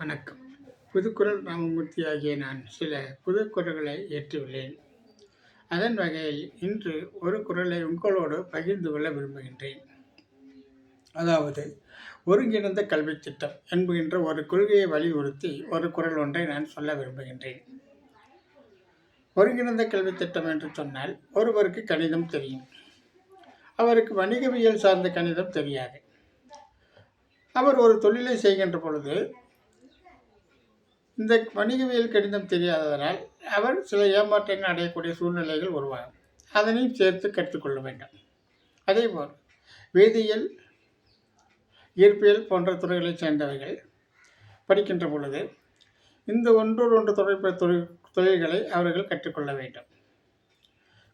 வணக்கம். புதுக்குறள் ராமமூர்த்தி ஆகிய நான் சில புதுக்குறள்களை ஏற்றியுள்ளேன். அதன் வகையில் இன்று ஒரு குறளை உங்களோடு பகிர்ந்து கொள்ள விரும்புகின்றேன். அதாவது, ஒருங்கிணைந்த கல்வி திட்டம் என்கின்ற ஒரு கொள்கையை வலியுறுத்தி ஒரு குறள் ஒன்றை நான் சொல்ல விரும்புகின்றேன். ஒருங்கிணைந்த கல்வி திட்டம் என்று சொன்னால், ஒருவருக்கு கணிதம் தெரியும், அவருக்கு வணிகவியல் சார்ந்த கணிதம் தெரியாது. அவர் ஒரு தொழிலை செய்கின்ற பொழுது இந்த வணிகவியல் கணிதம் தெரியாததனால் அவர் சில ஏமாற்றங்கள் அடையக்கூடிய சூழ்நிலைகள் உருவாகும். அதனையும் சேர்த்து கற்றுக்கொள்ள வேண்டும். அதேபோல் வேதியியல், இயற்பியல் போன்ற துறைகளைச் சேர்ந்தவர்கள் படிக்கின்ற பொழுது இந்த ஒன்றோடு தொடர்புடைய தொழில்களை அவர்கள் கற்றுக்கொள்ள வேண்டும்.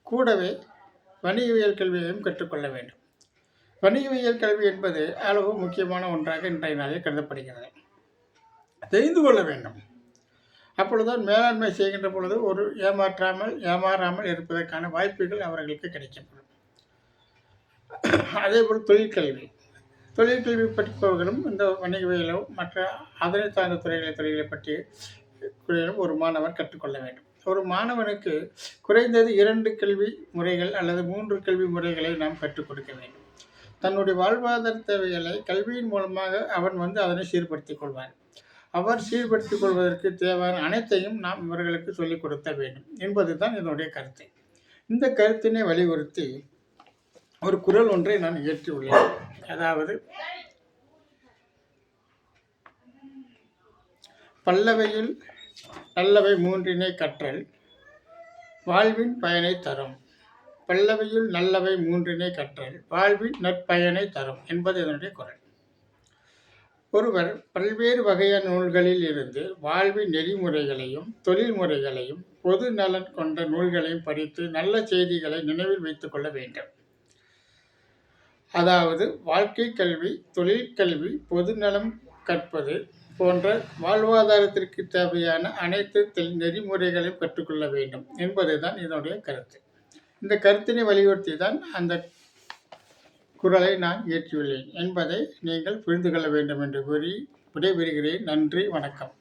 கூடவே வணிகவியல் கல்வியையும் கற்றுக்கொள்ள வேண்டும். வணிகவியல் கல்வி என்பது அளவு முக்கியமான ஒன்றாக இன்றைய நாளில் கருதப்படுகிறது. தெரிந்து கொள்ள வேண்டும். அப்பொழுதுதான் மேலாண்மை செய்கின்ற பொழுது ஒரு ஏமாறாமல் இருப்பதற்கான வாய்ப்புகள் அவர்களுக்கு கிடைக்கப்படும். அதேபோல் தொழிற்கல்வி படிப்பவர்களும் இந்த வணிகவியலும் மற்ற அதனை சார்ந்த தொழில்களை பற்றி ஒரு மாணவர் கற்றுக்கொள்ள வேண்டும். ஒரு மாணவனுக்கு குறைந்தது 2 கல்வி முறைகள் அல்லது 3 கல்வி முறைகளை நாம் கற்றுக் கொடுக்க வேண்டும். தன்னுடைய வாழ்வாதார தேவைகளை கல்வியின் மூலமாக அவன் அதனை சீர்படுத்திக் கொள்வார். அவர் சீர்படுத்திக் கொள்வதற்கு தேவையான அனைத்தையும் நாம் இவர்களுக்கு சொல்லிக் கொடுக்க வேண்டும் என்பது தான் என்னுடைய கருத்து. இந்த கருத்தினை வலியுறுத்தி ஒரு குறள் ஒன்றை நான் இயற்றியுள்ளேன். அதாவது, பல்லவையில் நல்லவை 3 கற்றல் வாழ்வின் பயனை தரும். பல்லவையில் நல்லவை 3 கற்றல் வாழ்வின் நற்பயனை தரும் என்பது இதனுடைய குறள். ஒருவர் பல்வேறு வகையான நூல்களில் இருந்து வாழ்வின் நெறிமுறைகளையும் தொழில்முறைகளையும் பொது நலன் கொண்ட நூல்களையும் படித்து நல்ல செய்திகளை நினைவில் வைத்துக் கொள்ள வேண்டும். அதாவது, வாழ்க்கை கல்வி, தொழிற்கல்வி, பொது நலம் கற்பது போன்ற வாழ்வாதாரத்திற்கு தேவையான அனைத்து நெறிமுறைகளையும் கற்றுக்கொள்ள வேண்டும் என்பதுதான் இதனுடைய கருத்து. இந்த கருத்தினை வலியுறுத்தி தான் அந்த குறளை நான் இயற்றியுள்ளேன் என்பதை நீங்கள் புரிந்து கொள்ள வேண்டும் என்று கூறி விடைபெறுகிறேன். நன்றி, வணக்கம்.